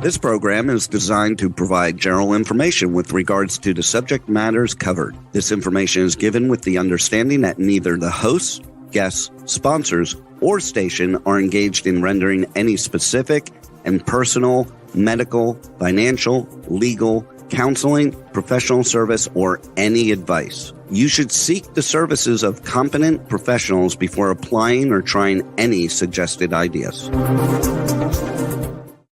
This program is designed to provide general information with regards to the subject matters covered. This information is given with the understanding that neither the hosts, guests, sponsors, or station are engaged in rendering any specific and personal, medical, financial, legal, counseling, professional service, or any advice. You should seek the services of competent professionals before applying or trying any suggested ideas.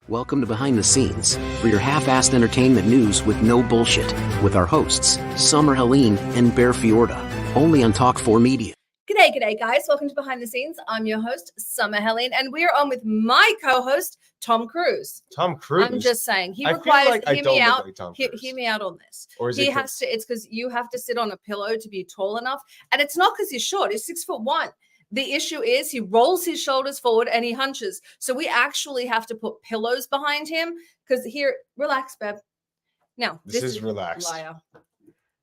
Welcome to Behind the Scenes, for your half-assed entertainment news with no bullshit, with our hosts, Summer Helene and Bear Fiorda, only on Talk4 Media. G'day, guys. Welcome to Behind the Scenes. I'm your host, Summer Helene, and we are on with my co-host, Tom Cruise. Tom Cruise? I'm just saying. He I requires, feel like I hear don't me look out. like Tom Hear Cruise. me out on this. Or is he it has to, it's because you have to sit on a pillow to be tall enough. And it's not because he's short. He's 6'1". The issue is he rolls his shoulders forward and he hunches. So we actually have to put pillows behind him because here, relax, babe. Now, This is relaxed. Liar.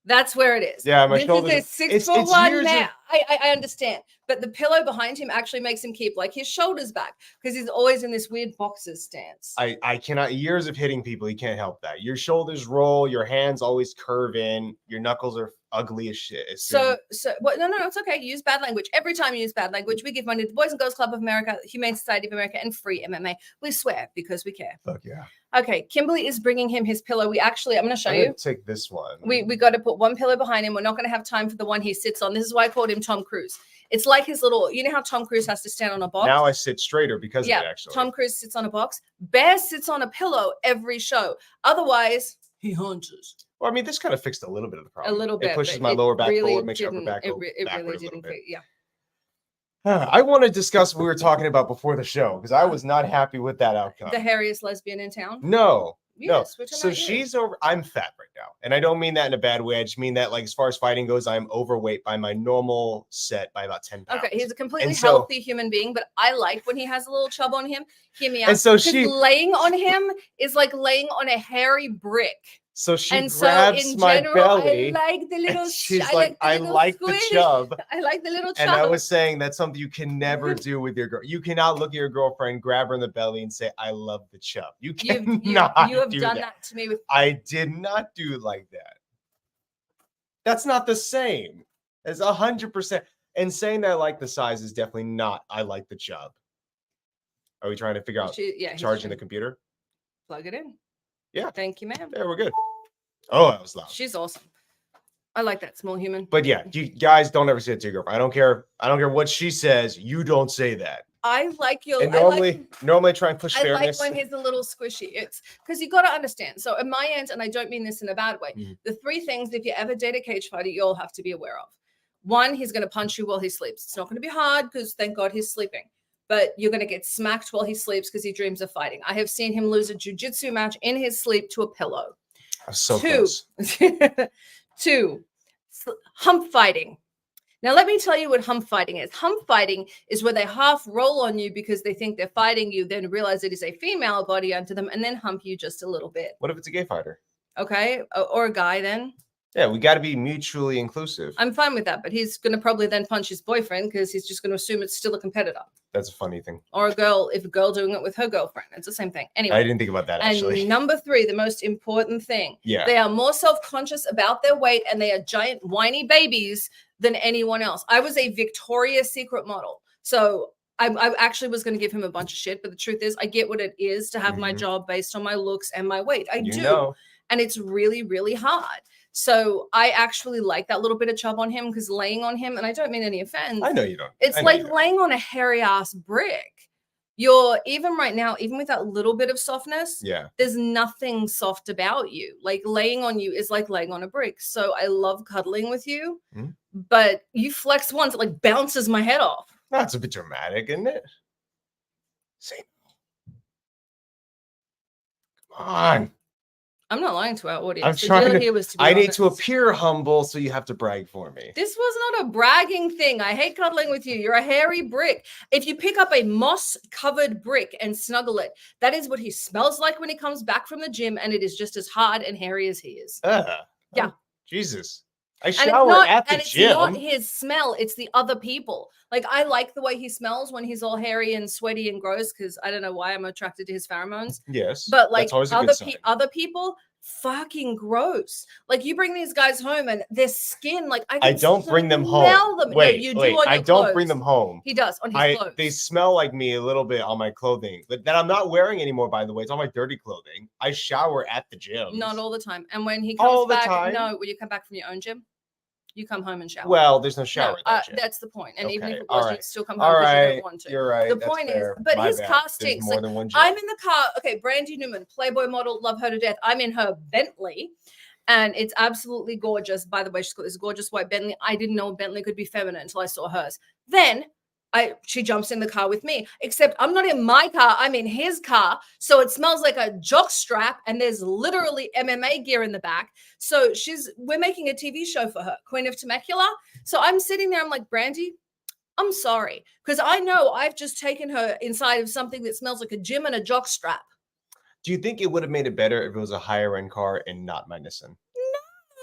That's where it is. Yeah, my this shoulders. Is a 6'1" now. I understand, but the pillow behind him actually makes him keep like his shoulders back because he's always in this weird boxer's stance. I cannot. Years of hitting people, you can't help that. Your shoulders roll, your hands always curve in, your knuckles are ugly as shit. So well, no, it's okay. Use bad language. Every time you use bad language, we give money to the Boys and Girls Club of America, Humane Society of America, and Free MMA. We swear because we care. Fuck yeah. Okay, Kimberly is bringing him his pillow. I'm going to show you. Take this one. We got to put one pillow behind him. We're not going to have time for the one he sits on. This is why I called him Tom Cruise. It's like his little, you know how Tom Cruise has to stand on a box? Now I sit straighter because of it, actually. Tom Cruise sits on a box. Bear sits on a pillow every show. Otherwise, he hunches. Well, I mean, this kind of fixed a little bit of the problem. A little bit. It pushes my lower back forward, makes your upper back go backwards a little bit. Yeah. I want to discuss what we were talking about before the show because I was not happy with that outcome. The hairiest lesbian in town? No. Yes, no. So she's over. I'm fat right now. And I don't mean that in a bad way. I just mean that, like, as far as fighting goes, I'm overweight by my normal set by about 10 pounds. Okay, he's a completely healthy human being, but I like when he has a little chub on him. Hear me out. And so laying on him is like laying on a hairy brick. So she grabs my belly. I like the little. She's like, I like the chub. I like the little chub. And I was saying that's something you can never do with your girl. You cannot look at your girlfriend, grab her in the belly, and say, "I love the chub." You cannot. You have done that to me with. I did not do it like that. That's not the same. It's 100%. And saying that I like the size is definitely not. I like the chub. Are we trying to figure out charging the computer? Plug it in. Yeah. Thank you, ma'am. There, we're good. Oh, that was loud. She's awesome. I like that small human. But yeah, you guys don't ever say it to your girlfriend. I don't care what she says. You don't say that. I like your. And normally I try and push fairness. I like when he's a little squishy. It's because you got to understand. So in my end, and I don't mean this in a bad way, the three things if you ever date a cage fighter, you all have to be aware of. One, he's going to punch you while he sleeps. It's not going to be hard because thank God he's sleeping. But you're going to get smacked while he sleeps because he dreams of fighting. I have seen him lose a jiu-jitsu match in his sleep to a pillow. So close. Two, hump fighting. Now, let me tell you what hump fighting is. Hump fighting is where they half roll on you because they think they're fighting you, then realize it is a female body under them, and then hump you just a little bit. What if it's a gay fighter? Okay, or a guy then. Yeah, we got to be mutually inclusive. I'm fine with that, but he's going to probably then punch his boyfriend because he's just going to assume it's still a competitor. That's a funny thing. Or a girl, if a girl doing it with her girlfriend. It's the same thing. Anyway. I didn't think about that, actually. And number three, the most important thing. Yeah. They are more self-conscious about their weight and they are giant whiny babies than anyone else. I was a Victoria's Secret model. So I actually was going to give him a bunch of shit, but the truth is I get what it is to have my job based on my looks and my weight. I do. Know. And it's really, really hard. So I actually like that little bit of chub on him because laying on him, and I don't mean any offense. I know you don't. It's like laying on a hairy ass brick. You're even right now, even with that little bit of softness, there's nothing soft about you. Like laying on you is like laying on a brick. So I love cuddling with you, but you flex once, it like bounces my head off. That's a bit dramatic, isn't it? Say no. Come on. I'm not lying to our audience. I'm trying to. I need to honest. appear humble, so you have to brag for me. This was not a bragging thing. I hate cuddling with you. You're a hairy brick. If you pick up a moss-covered brick and snuggle it, that is what he smells like when he comes back from the gym, and it is just as hard and hairy as he is. Yeah. Oh, Jesus. I shower at the and gym. It's not his smell, it's the other people. Like, I like the way he smells when he's all hairy and sweaty and gross, because I don't know why I'm attracted to his pheromones. Yes. But like other people, fucking gross. Like, you bring these guys home and their skin, like I don't bring them home. Them. Wait, no, you wait. do on I your don't clothes. bring them home. He does on his clothes. They smell like me a little bit on my clothing, but that I'm not wearing anymore. By the way, it's all my dirty clothing. I shower at the gym. Not all the time. And when he comes back, when you come back from your own gym, you come home and shower. Well, there's no shower. That's the point. And even if it all was, right. you'd still come home because you don't want to. You're right. The point is, but his car stinks. Like, I'm in the car. Okay, Brandy Newman, Playboy model, love her to death. I'm in her Bentley, and it's absolutely gorgeous. By the way, she's got this gorgeous white Bentley. I didn't know Bentley could be feminine until I saw hers. Then she jumps in the car with me, except I'm not in my car, I'm in his car. So it smells like a jock strap, and there's literally MMA gear in the back. So we're making a TV show for her, Queen of Temecula. So I'm sitting there, I'm like, Brandy, I'm sorry, because I know I've just taken her inside of something that smells like a gym and a jock strap. Do you think it would have made it better if it was a higher end car and not my Nissan?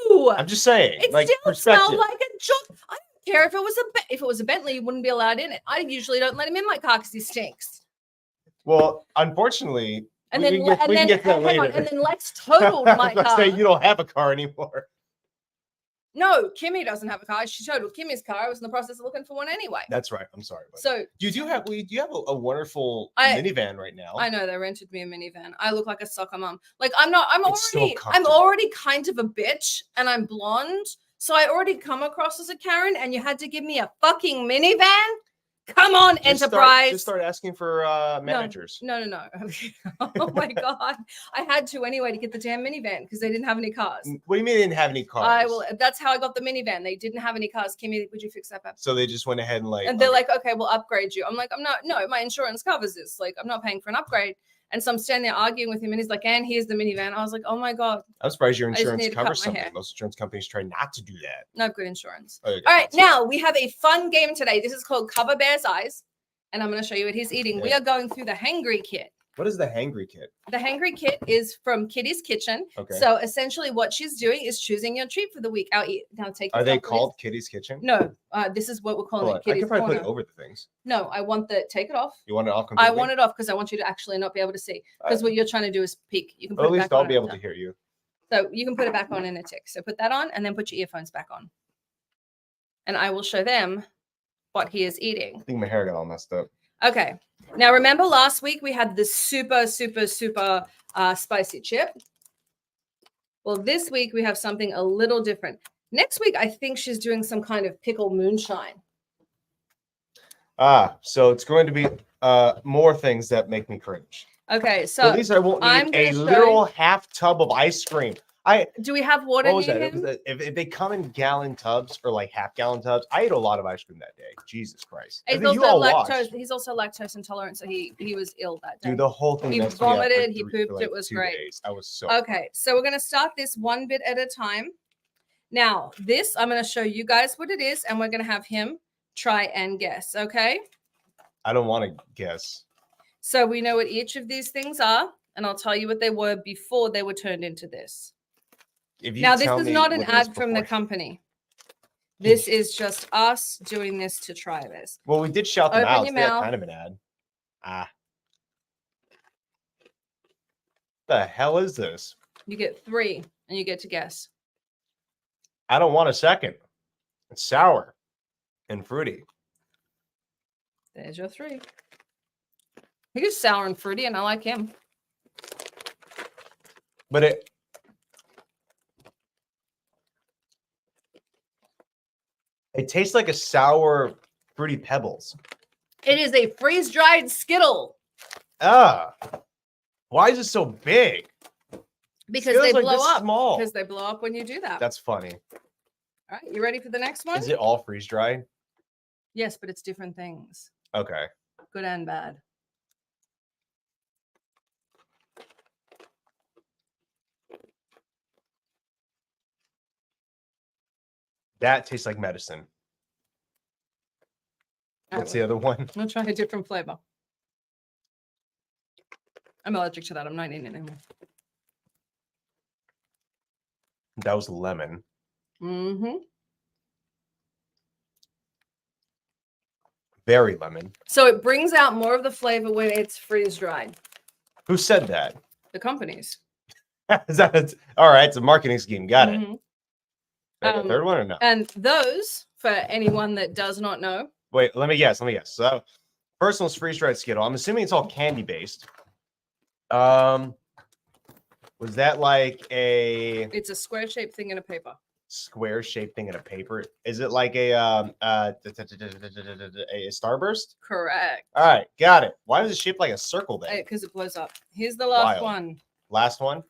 No. I'm just saying. It like, still smells like a jock. I don't care if it was a Bentley, you wouldn't be allowed in it. I usually don't let him in my car because he stinks. Well, unfortunately, and then Lex totaled my car. Say you don't have a car anymore. No, Kimmy doesn't have a car. She totaled Kimmy's car. I was in the process of looking for one anyway. That's right. I'm sorry. Buddy. So you have a wonderful minivan right now. I know, they rented me a minivan. I look like a soccer mom. Like, I'm already kind of a bitch, and I'm blonde. So I already come across as a Karen, and you had to give me a fucking minivan? Come on, Enterprise. Just start asking for managers. No. Oh my God. I had to anyway to get the damn minivan because they didn't have any cars. What do you mean they didn't have any cars? That's how I got the minivan. They didn't have any cars. Kimmy, would you fix that up? So they just went ahead and they're like, okay, we'll upgrade you. I'm like, my insurance covers this. Like, I'm not paying for an upgrade. And so I'm standing there arguing with him, and he's like, and here's the minivan. I was like, oh my God. I'm surprised your insurance covers something. Most insurance companies try not to do that. No, I've got insurance. Okay, all right, now we have a fun game today. This is called Cover Bear's Eyes. And I'm going to show you what he's eating. Yeah. We are going through the Hangry Kit. What is the Hangry Kit? The Hangry Kit is from Kitty's Kitchen. Okay. So essentially what she's doing is choosing your treat for the week. Are they called Kitty's Kitchen? No, this is what we're calling it. Kitty's I could probably Corner. put it over the things. No, I want take it off. You want it off completely? I want it off because I want you to actually not be able to see. Because what you're trying to do is peek. You can put at it least back I'll on be able to hear you. So you can put it back on in a tick. So put that on and then put your earphones back on. And I will show them what he is eating. I think my hair got all messed up. Okay. Now, remember last week we had this super spicy chip. Well, this week we have something a little different. Next week, I think she's doing some kind of pickle moonshine. So it's going to be more things that make me cringe. Okay, so at least I won't need a literal half tub of ice cream. Do we have water near him? If they come in gallon tubs or like half gallon tubs, I ate a lot of ice cream that day. Jesus Christ. He's also lactose intolerant, so he was ill that day. Dude, the whole thing. He vomited, he pooped, it was great. Days. I was so okay. So we're gonna start this one bit at a time. Now, this I'm gonna show you guys what it is, and we're gonna have him try and guess. Okay. I don't want to guess. So we know what each of these things are, and I'll tell you what they were before they were turned into this. Now, this is not an ad from the company. This is just us doing this to try this. Well, we did shout them out. It's kind of an ad. The hell is this? You get 3, and you get to guess. I don't want a second. It's sour and fruity. There's your 3. He is sour and fruity, and I like him. But it tastes like a sour, fruity Pebbles. It is a freeze-dried Skittle. Why is it so big? Because they blow up. Small. Because they blow up when you do that. That's funny. All right, you ready for the next one? Is it all freeze-dried? Yes, but it's different things. Okay. Good and bad. That tastes like medicine. What's the other one? I'll try a different flavor. I'm allergic to that. I'm not eating it anymore. That was lemon. Mm-hmm. Very lemon. So it brings out more of the flavor when it's freeze dried. Who said that? The companies. Is that all right? It's a marketing scheme. Got it. Mhm. Third one or no? And those, for anyone that does not know. Wait, let me guess. So, first one's freeze dried Skittle. I'm assuming it's all candy based. Was that like a? It's a square shaped thing in a paper. Square shaped thing in a paper. Is it like a starburst? Correct. All right, got it. Why is it shaped like a circle then? Because it blows up. Here's the last Wild. one. Last one.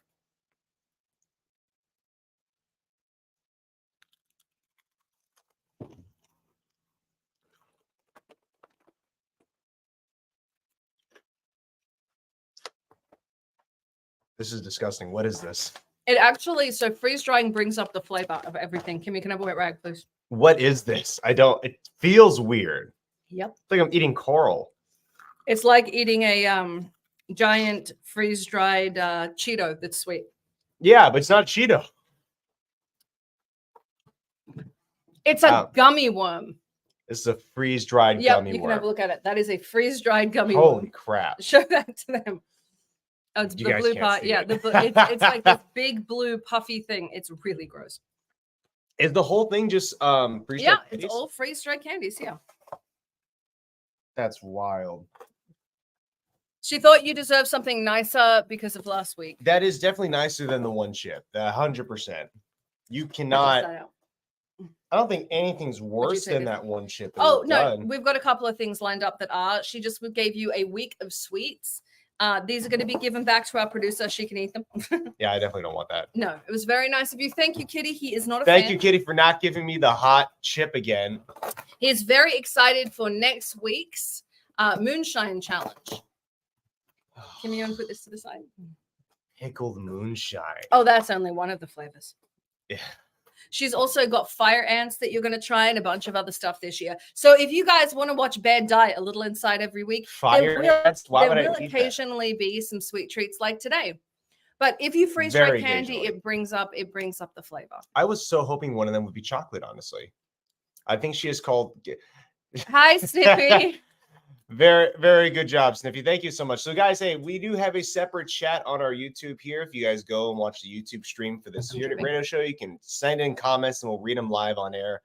This is disgusting. What is this? It actually, so freeze drying brings up the flavor of everything. Kimmy, can I have a wet rag, please? What is this? It feels weird. Yep. It's like I'm eating coral. It's like eating a giant freeze dried Cheeto that's sweet. Yeah, but it's not Cheeto. It's a gummy worm. This is a freeze dried Yep, gummy you can worm. have a look at it. That is a freeze dried gummy Holy worm. crap. Show that to them. Oh, it's You the guys blue can't part. see Yeah, it. it's like this big blue puffy thing. It's really gross. Is the whole thing just freeze-dried Yeah, candies? it's all freeze dried candies. Yeah. That's wild. She thought you deserved something nicer because of last week. That is definitely nicer than the one chip. 100%. You Test cannot. that out. I don't think anything's worse say than this? that one chip. that Oh we've no, done. we've got a couple of things lined up that are. She just gave you a week of sweets. These are going to be given back to our producer. She can eat them. Yeah, I definitely don't want that. No, it was very nice of you. Thank you, Kitty. He is not a Thank fan. you, Kitty, for not giving me the hot chip again. He is very excited for next week's moonshine challenge. Can you put this to the side? Pickled moonshine. Oh, that's only one of the flavors. Yeah. She's also got fire ants that you're going to try and a bunch of other stuff this year. So if you guys want to watch Bear die a little inside every week, Fire ants? Why would I there will eat that? occasionally be some sweet treats like today. But if you freeze Very dry candy, occasionally. it brings up the flavor. I was so hoping one of them would be chocolate, honestly. I think she is called. Hi, Snippy. Very, very good job, Snippy. Thank you so much. So, guys, hey, we do have a separate chat on our YouTube here. If you guys go and watch the YouTube stream for this radio show, you can send in comments and we'll read them live on air.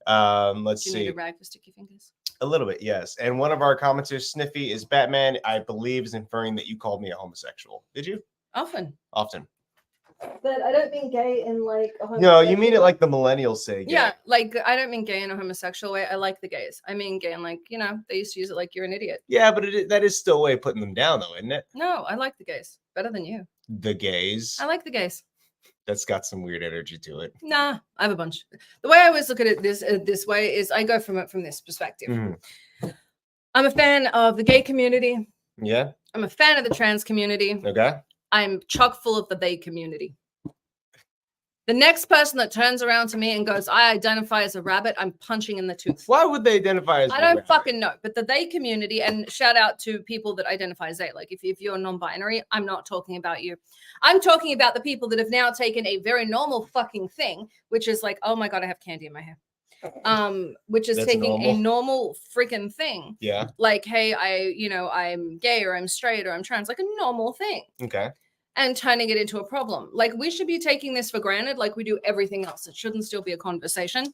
Let's Do you see. need a rag for sticky fingers? A little bit, yes. And one of our commenters, Sniffy, is Batman, I believe, is inferring that you called me a homosexual. Did you? Often. But I don't mean gay in like a No, you mean it like the millennials say. Gay. Yeah, like I don't mean gay in a homosexual way. I like the gays. I mean gay and like, they used to use it like you're an idiot. Yeah, but that is still a way of putting them down, though, isn't it? No, I like the gays better than you. The gays. I like the gays. That's got some weird energy to it. Nah, I have a bunch. The way I always look at it this way is I go from this perspective. Mm-hmm. I'm a fan of the gay community. Yeah. I'm a fan of the trans community. Okay. I'm chock full of the they community. The next person that turns around to me and goes, I identify as a rabbit, I'm punching in the tooth. Why would they identify as I a don't rabbit? fucking know. But the they community, and shout out to people that identify as they. Like if you're non-binary, I'm not talking about you. I'm talking about the people that have now taken a very normal fucking thing, which is like, oh my God, I have candy in my hair. Which is That's taking normal. a normal freaking thing. Yeah. Like, hey, I'm gay or I'm straight or I'm trans, like a normal thing. Okay. And turning it into a problem. Like we should be taking this for granted like we do everything else. It shouldn't still be a conversation.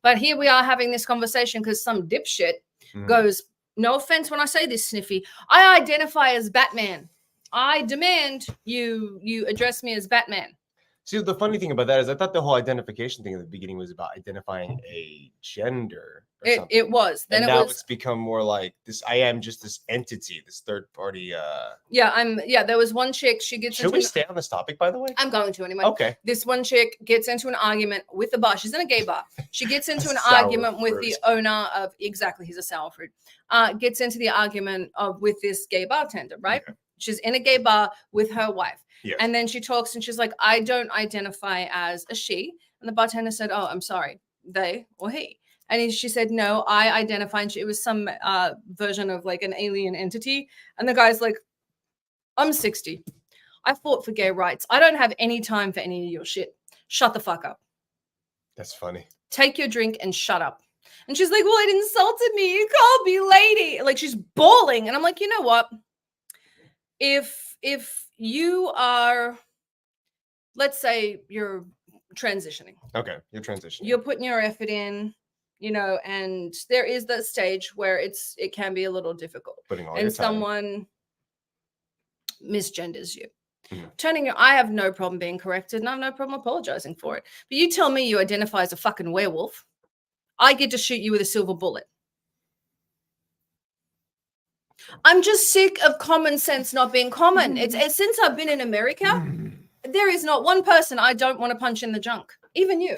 But here we are having this conversation because some dipshit goes, no offense when I say this, Sniffy, I identify as Batman. I demand you address me as Batman. See, the funny thing about that is I thought the whole identification thing at the beginning was about identifying a gender. It was. Then and it now was. It's become more like this. I am just this entity, this third party. There was one chick. She gets. Should we stay on this topic, by the way? I'm going to anyway. Okay. This one chick gets into an argument with the bar. She's in a gay bar. She gets into an Sour argument with the fruit. owner of he's a sour fruit. Gets into the argument with this gay bartender, right? Okay. She's in a gay bar with her wife. Yes. And then she talks and she's like, I don't identify as a she. And the bartender said, oh, I'm sorry, they or he. And she said, no, I identify. And it was some version of like an alien entity. And the guy's like, I'm 60. I fought for gay rights. I don't have any time for any of your shit. Shut the fuck up. That's funny. Take your drink and shut up. And she's like, well, it insulted me. You called me lady. Like, she's bawling. And I'm like, you know what? If you are, let's say you're transitioning. Okay, you're transitioning. You're putting your effort in, you know, and there is that stage where it can be a little difficult. Putting all and your time. Someone misgenders you. I have no problem being corrected and I have no problem apologizing for it. But you tell me you identify as a fucking werewolf, I get to shoot you with a silver bullet. I'm just sick of common sense not being common. It's since I've been in America, there is not one person I don't want to punch in the junk. Even you.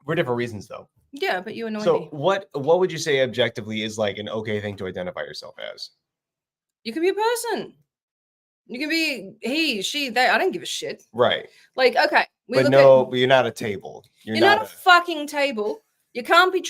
For different reasons, though. Yeah, but you annoy me. So what would you say objectively is like an okay thing to identify yourself as? You can be a person. You can be he, she, they. I don't give a shit. Right. Like, okay. But you're not a table. You're not a fucking table. You can't be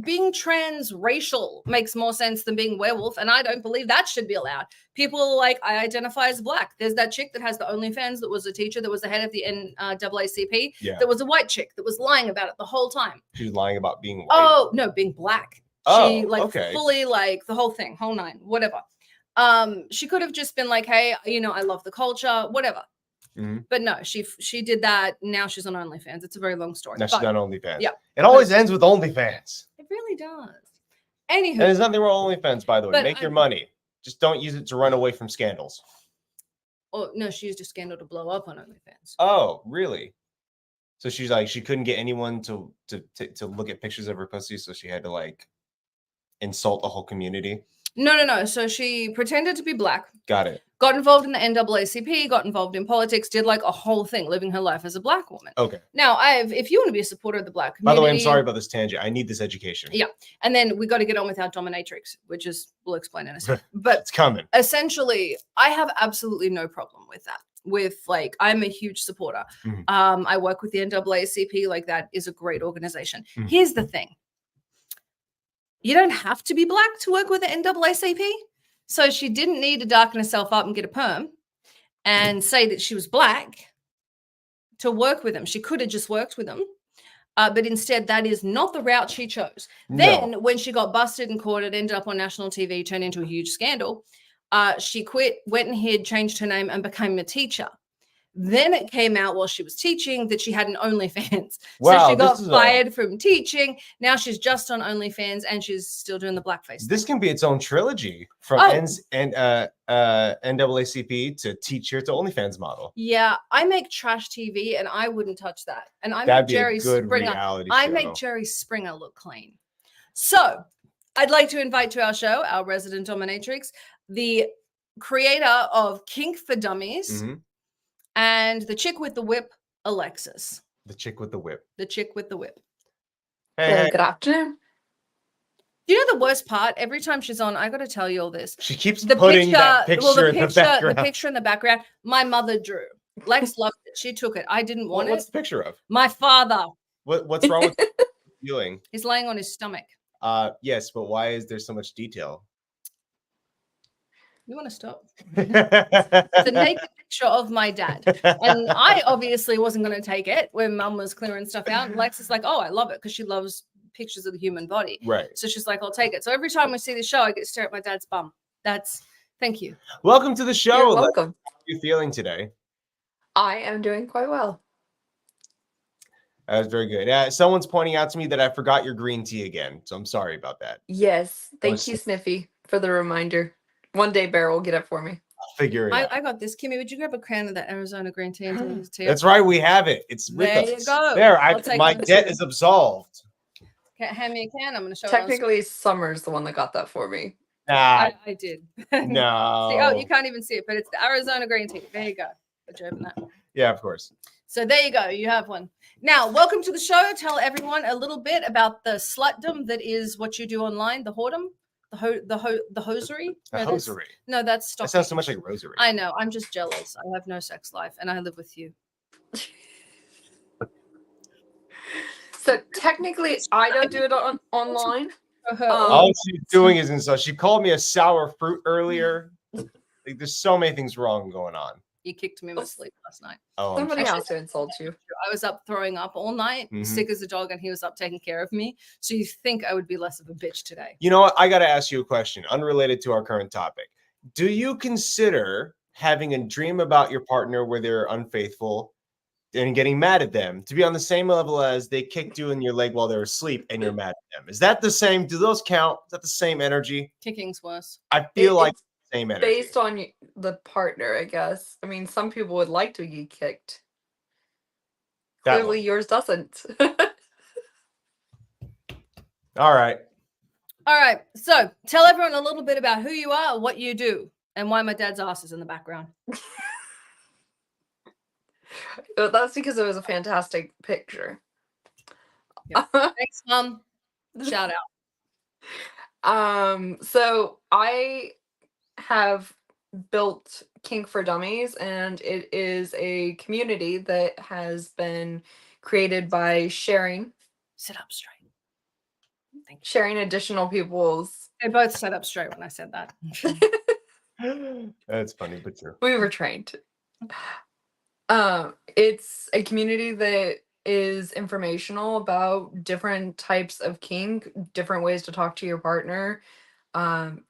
being transracial makes more sense than being werewolf, and I don't believe that should be allowed. People are like, I identify as black. There's that chick that has the OnlyFans that was a teacher that was the head of the NAACP. Yeah. There was a white chick that was lying about it the whole time. She was lying about being white. Oh no, being black. Oh, she okay. Fully like the whole thing, whole nine, whatever. She could have just been like, hey, you know, I love the culture, whatever. Mm-hmm. But no, she did that. Now she's on OnlyFans. It's a very long story. Now she's on OnlyFans. Yeah. It always ends with OnlyFans. It really does. Anywho. And there's nothing wrong with OnlyFans, by the way. Make your money. Just don't use it to run away from scandals. Oh, no, she used a scandal to blow up on OnlyFans. Oh, really? So she's like, she couldn't get anyone to look at pictures of her pussy, so she had to like insult the whole community. No. So she pretended to be black. Got it. Got involved in the NAACP, got involved in politics, did like a whole thing, living her life as a black woman. Okay. Now, if you want to be a supporter of the black By community. the way, I'm sorry about this tangent. I need this education. Yeah. And then we got to get on with our dominatrix, which is, we'll explain in a second. But it's coming. Essentially, I have absolutely no problem with that. With like, I'm a huge supporter. Mm-hmm. I work with the NAACP. Like, that is a great organization. Mm-hmm. Here's the thing. You don't have to be black to work with the NAACP. So she didn't need to darken herself up and get a perm and say that she was black to work with them. She could have just worked with them. But instead, that is not the route she chose. No. Then when she got busted in court, it ended up on national TV, turned into a huge scandal. She quit, went and hid, changed her name and became a teacher. Then it came out while she was teaching that she had an OnlyFans. Wow, so she got fired from teaching. Now she's just on OnlyFans and she's still doing the blackface. This can be its own trilogy from NAACP to teacher to OnlyFans model. Yeah, I make trash TV and I wouldn't touch that. And I That'd make Jerry Springer. I make Jerry Springer look clean. So I'd like to invite to our show our resident dominatrix, the creator of Kink4Dummies. Mm-hmm. And the chick with the whip, Alexis. The chick with the whip. The chick with the whip. Hey. Good afternoon. You know the worst part? Every time she's on, I got to tell you all this. She keeps putting that picture in the background. The picture in the background, my mother drew. Lex loved it. She took it. I didn't want it. What's the picture of? My father. What's wrong with viewing? He's laying on his stomach. Yes, but why is there so much detail? You want to stop? It's a naked picture of my dad. And I obviously wasn't going to take it when mum was clearing stuff out. And Lex is like, oh, I love it because she loves pictures of the human body. Right. So she's like, I'll take it. So every time we see the show, I get to stare at my dad's bum. Thank you. Welcome to the show. You're welcome. How are you feeling today? I am doing quite well. That was very good. Someone's pointing out to me that I forgot your green tea again. So I'm sorry about that. Yes. Thank you, Sniffy, for the reminder. One day Bear will get it for me. I'll figure it out. I got this. Kimmy, would you grab a can of that Arizona green tea? And That's right. We have it. It's with there us. You go. There. My debt is absolved. Hand me a can. I'm going to show Technically, Summer's the one that got that for me. I did. No. See, you can't even see it, but it's the Arizona green tea. There you go. Did you open that? Yeah, of course. So there you go. You have one. Now, welcome to the show. Tell everyone a little bit about the slutdom that is what you do online, the whoredom. The hosiery? The hosiery. No, that's stocking. That sounds so much like rosary. I know. I'm just jealous. I have no sex life and I live with you. So technically, I don't do it online. All she's doing is insult. She called me a sour fruit earlier. Like, there's so many things wrong going on. He kicked me in my sleep last night. Oh, Somebody has to insult you. I was up throwing up all night, sick as a dog, and he was up taking care of me. So you think I would be less of a bitch today? you know what? I got to ask you a question unrelated to our current topic. Do you consider having a dream about your partner where they're unfaithful and getting mad at them to be on the same level as they kicked you in your leg while they were asleep and you're mad at them? Is that the same? Do those count? Is that the same energy? Kicking's worse. I feel like It's same energy. based on the partner, I guess. I mean, some people would like to get kicked. That Clearly, one. yours doesn't. All right. All right. So tell everyone a little bit about who you are, what you do, and why my dad's ass is in the background. That's because it was a fantastic picture. Yep. Thanks, Mom. Shout out. So I have built Kink4Dummies, and it is a community that has been created by sharing Sit up straight. Thank you. sharing additional people's. They both sat up straight when I said that. That's funny, but true. We were trained. It's a community that is informational about different types of kink, different ways to talk to your partner.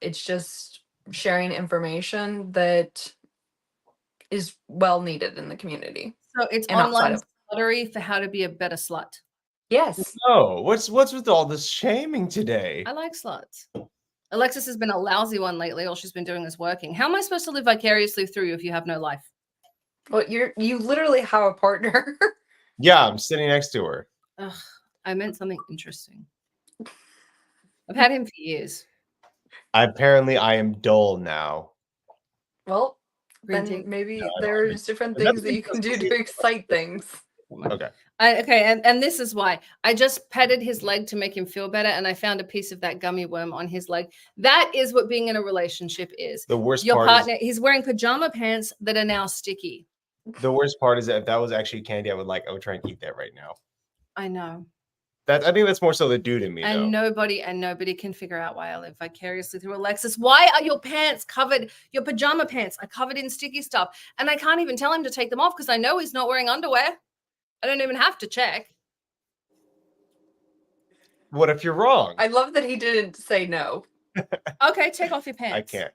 It's just sharing information that is well needed in the community. So it's And outside online of- sluttery for how to be a better slut. Yes. Oh, what's with all this shaming today? I like sluts. Alexis has been a lousy one lately. All she's been doing is working. How am I supposed to live vicariously through you if you have no life? Well, you literally have a partner. Yeah, I'm sitting next to her. Ugh, I meant something interesting. I've had him for years. Apparently, I am dull now. Well, Printing. then maybe No, I don't there's different Is that things the that you thing can do that's- to excite things. Okay. Okay, and this is why I just patted his leg to make him feel better, and I found a piece of that gummy worm on his leg. That is what being in a relationship is. The worst Your part partner, he's wearing pajama pants that are now sticky. the worst part is that if that was actually candy, I would try and eat that right now. I know. I think that's more so the dude in me, And though. nobody can figure out why I live vicariously through Alexis. Why are your pants covered? Your pajama pants are covered in sticky stuff, and I can't even tell him to take them off because I know he's not wearing underwear. I don't even have to check. What if you're wrong? I love that he didn't say no. Okay, take off your I pants. can't.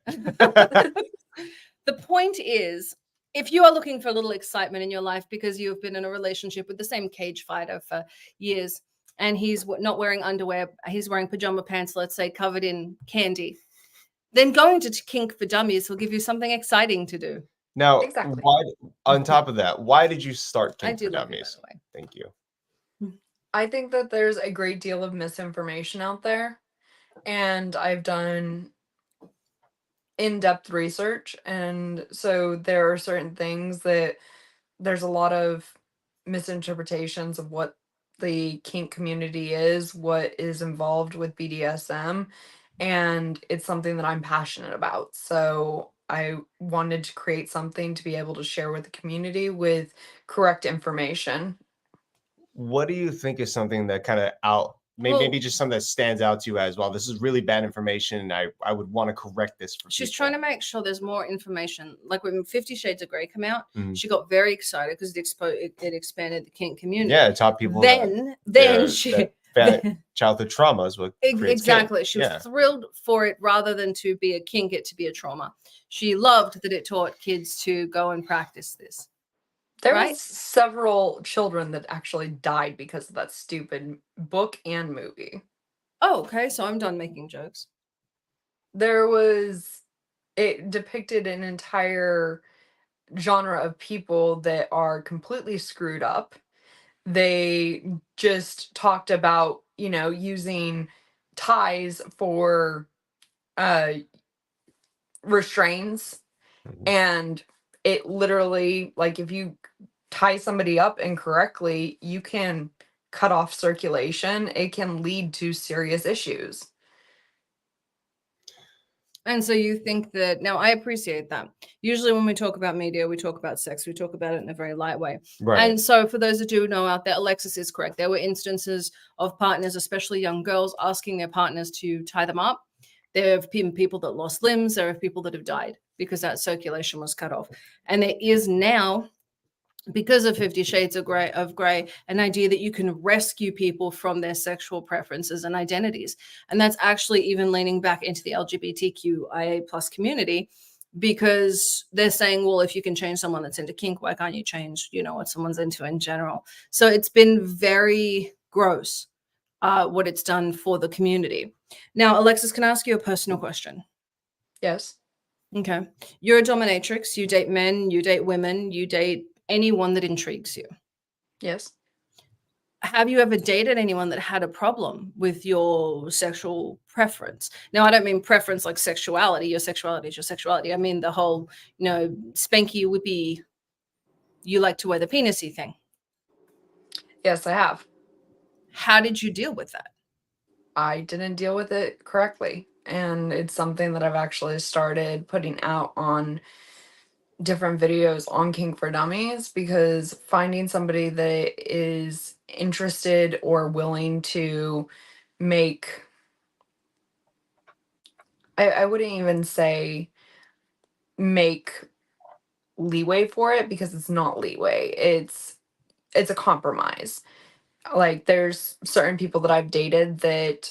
The point is, if you are looking for a little excitement in your life because you've been in a relationship with the same cage fighter for years and he's not wearing underwear, he's wearing pajama pants, let's say, covered in candy, then going to Kink4Dummies will give you something exciting to do. Now, Exactly. why? On top of that, why did you start I do love Kink4Dummies? it, by the way. Thank you. I think that there's a great deal of misinformation out there, and I've done in-depth research, and so there are certain things that there's a lot of misinterpretations of what the kink community is, what is involved with BDSM, and it's something that I'm passionate about. So I wanted to create something to be able to share with the community with correct information. What do you think is something that kind of maybe Well- just something that stands out to you as well? This is really bad information, and I would want to correct this for She's people. trying to make sure there's more information. Like when 50 Shades of Grey came out, Mhm. she got very excited because it expanded the kink community. Yeah, it taught people Then she childhood trauma is what creates exactly. kink. She was thrilled for it rather than to be a kink, it to be a trauma. She loved that it taught kids to go and practice this. There Right? was several children that actually died because of that stupid book and movie. Oh, okay. So I'm done making jokes. It depicted an entire genre of people that are completely screwed up. They just talked about, using ties for restraints, Mhm. and it literally, like, if you tie somebody up incorrectly, you can cut off circulation. It can lead to serious issues. And so you think that now I appreciate that. Usually when we talk about media, we talk about sex, we talk about it in a very light way. Right. And so for those that do know out there, Alexis is correct. There were instances of partners, especially young girls, asking their partners to tie them up. There have been people that lost limbs. There are people that have died because that circulation was cut off. And there is now, because of 50 Shades of Grey, an idea that you can rescue people from their sexual preferences and identities. And that's actually even leaning back into the LGBTQIA plus community, because they're saying, well, if you can change someone that's into kink, why can't you change, what someone's into in general? So it's been very gross, what it's done for the community. Now, Alexis, can I ask you a personal question? Yes. Okay. You're a dominatrix. You date men, you date women, you date anyone that intrigues you. Yes. Have you ever dated anyone that had a problem with your sexual preference? Now, I don't mean preference like sexuality. Your sexuality is your sexuality. I mean the whole, spanky, whippy, you like to wear the penisy thing. Yes, I have. How did you deal with that? I didn't deal with it correctly. And it's something that I've actually started putting out on different videos on Kink4Dummies, because finding somebody that is interested or willing to make, I wouldn't even say make leeway for it, because it's not leeway. It's a compromise. Like, there's certain people that I've dated that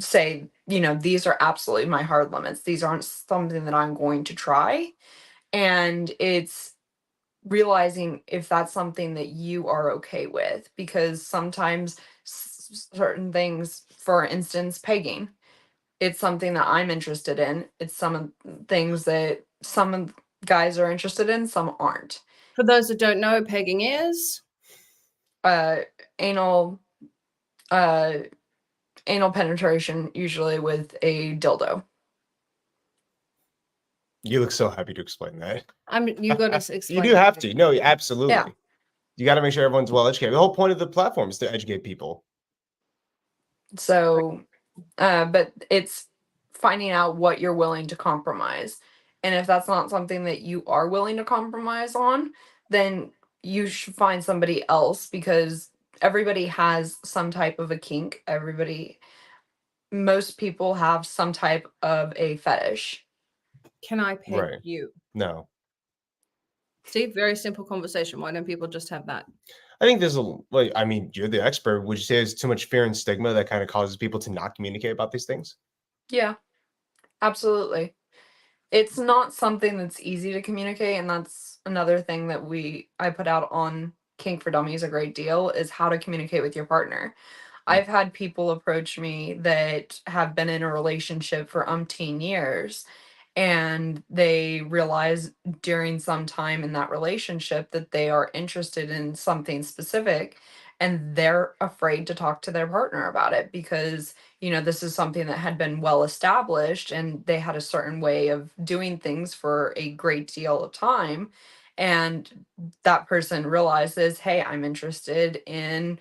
say, these are absolutely my hard limits. These aren't something that I'm going to try. And it's realizing if that's something that you are okay with, because sometimes certain things, for instance, pegging, it's something that I'm interested in. It's some of things that some of guys are interested in, some aren't. For those that don't know, pegging is anal penetration, usually with a dildo. You look so happy to explain that. You got to explain. You do have to. No, absolutely. Yeah. You got to make sure everyone's well educated. The whole point of the platform is to educate people. So, but it's finding out what you're willing to compromise. And if that's not something that you are willing to compromise on, then you should find somebody else, because everybody has some type of a kink. Most people have some type of a fetish. Can I peg you? No. See, very simple conversation. Why don't people just have that? I think there's you're the expert. Would you say there's too much fear and stigma that kind of causes people to not communicate about these things? Yeah, absolutely. It's not something that's easy to communicate, and that's another thing that I put out on Kink4Dummies a great deal, is how to communicate with your partner. I've had people approach me that have been in a relationship for umpteen years, and they realize during some time in that relationship that they are interested in something specific, and they're afraid to talk to their partner about it, because this is something that had been well established, and they had a certain way of doing things for a great deal of time. And that person realizes, hey, I'm interested in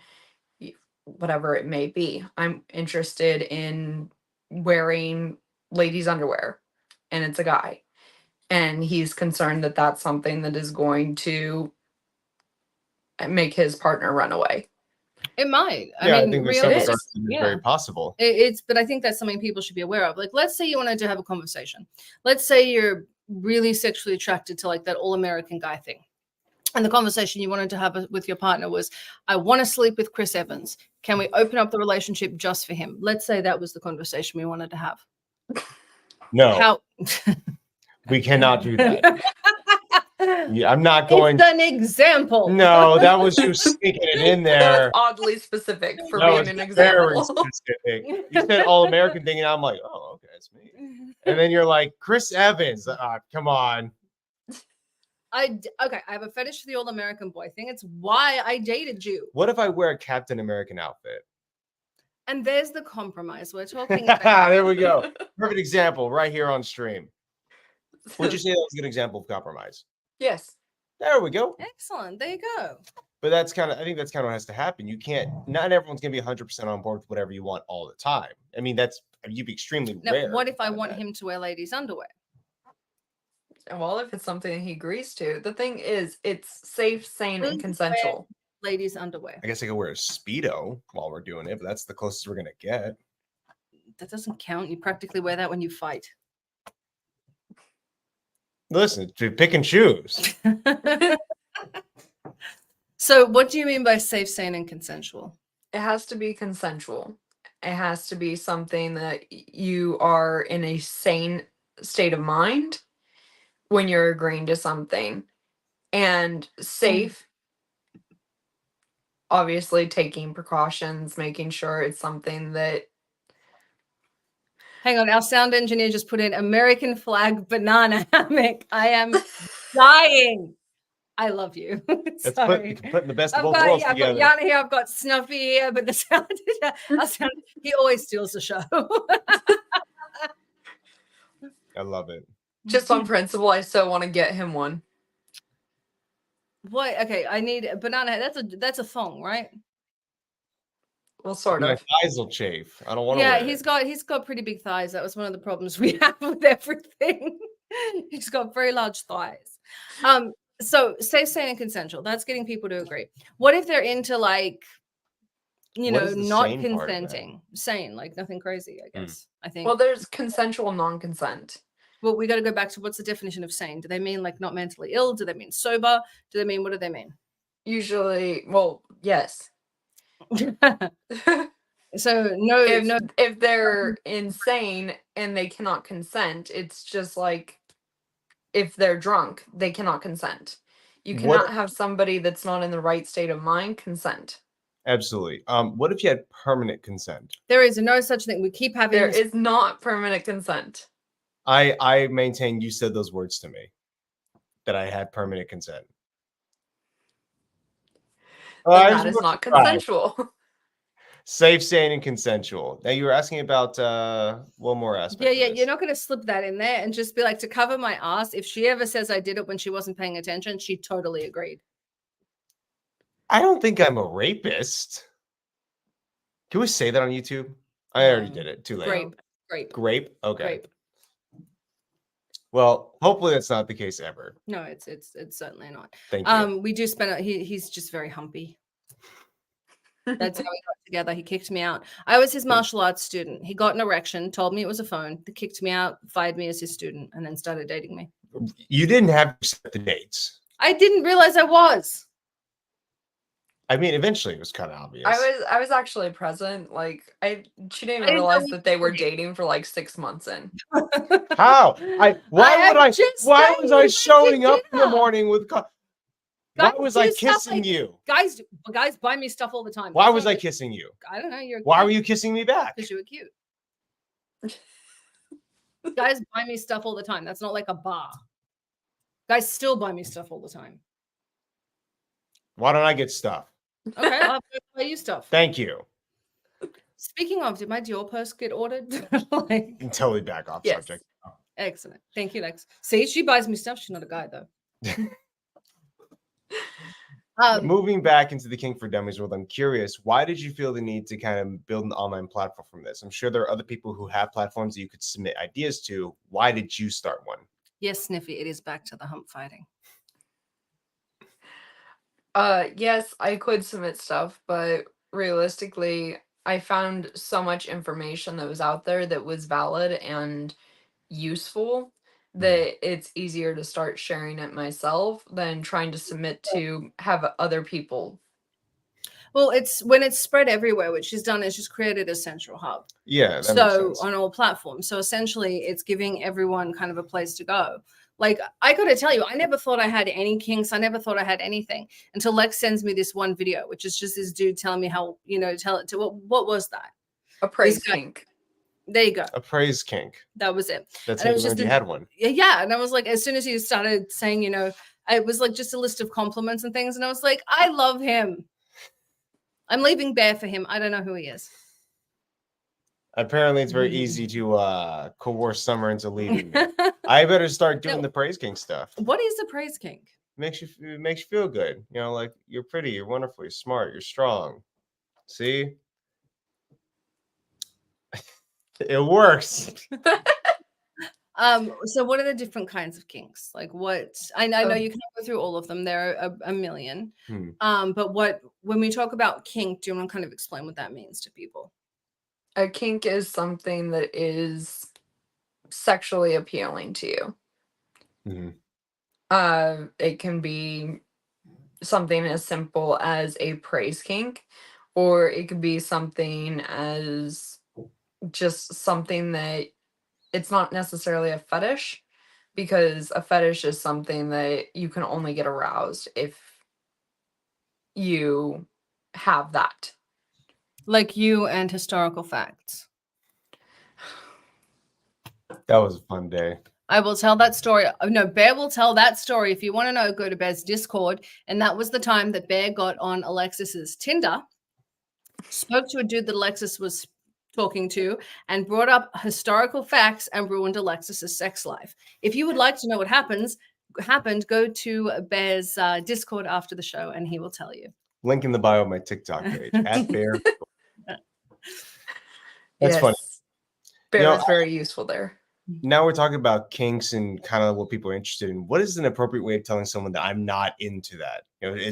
whatever it may be. I'm interested in wearing ladies' underwear, and it's a guy. And he's concerned that that's something that is going to make his partner run away. It might. I think it's very possible. But I think that's something people should be aware of. Like, let's say you wanted to have a conversation. Let's say you're really sexually attracted to like that all-American guy thing. And the conversation you wanted to have with your partner was, I want to sleep with Chris Evans. Can we open up the relationship just for him? Let's say that was the conversation we wanted to have. No. We cannot do that. Yeah, I'm not going. It's an example. No, that was you sneaking it in there. That's oddly specific for being an example. Very specific. You said all-American thing, and I'm like, oh, okay, that's me. And then you're like, Chris Evans. Come on. I have a fetish for the all-American boy thing. It's why I dated you. What if I wear a Captain American outfit? And there's the compromise we're talking about. There we go. Perfect example right here on stream. Would you say that was a good example of compromise? Yes. There we go. Excellent. There you go. But I think that's kind of what has to happen. You can't, not everyone's going to be 100% on board with whatever you want all the time. I mean, you'd be extremely rare. What if I want him to wear ladies' underwear? Well, if it's something he agrees to. The thing is, it's safe, sane, and consensual. Ladies' underwear. I guess I could wear a Speedo while we're doing it, but that's the closest we're going to get. That doesn't count. You practically wear that when you fight. Listen, to pick and choose. So what do you mean by safe, sane, and consensual? It has to be consensual. It has to be something that you are in a sane state of mind when you're agreeing to something. And safe, obviously taking precautions, making sure it's something that... Hang on, our sound engineer just put in American flag banana hammock. I am dying. I love you. Sorry. Putting the best of I've both got, worlds I've got together. Yana here, I've got Snuffy here, but the sound, our sound, he always steals the show. I love it. Just on principle, I still want to get him one. What? Okay, I need a banana. That's a thong, right? Well, sort My of. thighs will chafe. I don't want to. Yeah, wear he's got pretty big thighs. That was one of the problems we have with everything. He's got very large thighs. So safe, sane, and consensual. That's getting people to agree. What if they're into like, you What know, is the not sane part of that? consenting, sane, like nothing crazy, I guess. I think. Well, there's consensual non-consent. Well, we got to go back to what's the definition of sane? Do they mean like not mentally ill? Do they mean sober? Do they mean, what do they mean? Usually, well, yes. So no, if they're insane and they cannot consent, it's just like if they're drunk, they cannot consent. You cannot have somebody that's not in the right state of mind consent. Absolutely. What if you had permanent consent? There is no such thing. We keep having There is not permanent consent. I maintain you said those words to me, that I had permanent consent. That is not consensual. Safe, sane, and consensual. Now you were asking about one more aspect. Yeah, you're not going to slip that in there and just be like, to cover my ass. If she ever says I did it when she wasn't paying attention, she totally agreed. I don't think I'm a rapist. Can we say that on YouTube? I already did it. Too late. Grape. Okay. Grape. Well, hopefully that's not the case ever. No, it's certainly not. Thank you. We do spend. He's just very humpy. That's how we got together. He kicked me out. I was his martial arts student. He got an erection, told me it was a phone. He kicked me out, fired me as his student, and then started dating me. You didn't have to set the dates. I didn't realize I was. I mean, eventually it was kind of obvious. I was actually present. Like she didn't even realize that they were dating for like 6 months in. How? Why was I showing up in the morning with? Why was I kissing you? Guys buy me stuff all the time. Why was I kissing you? I don't know. Why were you kissing me back? Because you were cute. Guys buy me stuff all the time. That's not like a bar. Guys still buy me stuff all the time. Why don't I get stuff? Okay, I'll buy you stuff. Thank you. Speaking of, did my Dior purse get ordered? Totally back off subject. Excellent. Thank you, Lex. See, she buys me stuff. She's not a guy, though. Moving back into the Kink4Dummies world, I'm curious, why did you feel the need to kind of build an online platform from this? I'm sure there are other people who have platforms that you could submit ideas to. Why did you start one? Yes, Sniffy, it is back to the hump fighting. Yes, I could submit stuff, but realistically, I found so much information that was out there that was valid and useful that it's easier to start sharing it myself than trying to submit to have other people. Well, it's when it's spread everywhere, what she's done is just created a central hub. Yeah. So on all platforms. So essentially it's giving everyone kind of a place to go. Like, I got to tell you, I never thought I had any kinks. I never thought I had anything until Lex sends me this one video, which is just this dude telling me how, tell it to what was that? A praise kink. There you go. A praise kink. That was it. That's how you had one. Yeah. And I was like, as soon as he started saying, it was like just a list of compliments and things. And I was like, I love him. I'm leaving Bear for him. I don't know who he is. Apparently, it's very easy to coerce Summer into leaving. I better start doing the praise kink stuff. What is the praise kink? It makes you feel good. Like you're pretty, you're wonderful, you're smart, you're strong. See? It works. So what are the different kinds of kinks? Like what I know you can't go through all of them. There are a million. But when we talk about kink, do you want to kind of explain what that means to people? A kink is something that is sexually appealing to you. It can be something as simple as a praise kink, or it could be something as just something that it's not necessarily a fetish, because a fetish is something that you can only get aroused if you have that. Like you and historical facts. That was a fun day. I will tell that story. No, Bear will tell that story. If you want to know, go to Bear's Discord. And that was the time that Bear got on Alexis's Tinder, spoke to a dude that Alexis was talking to, and brought up historical facts and ruined Alexis's sex life. If you would like to know what happened, go to Bear's Discord after the show, and he will tell you. Link in the bio of my TikTok page at Bear. That's Yes. funny. Bear is very useful there. Now we're talking about kinks and kind of what people are interested in. What is an appropriate way of telling someone that I'm not into that?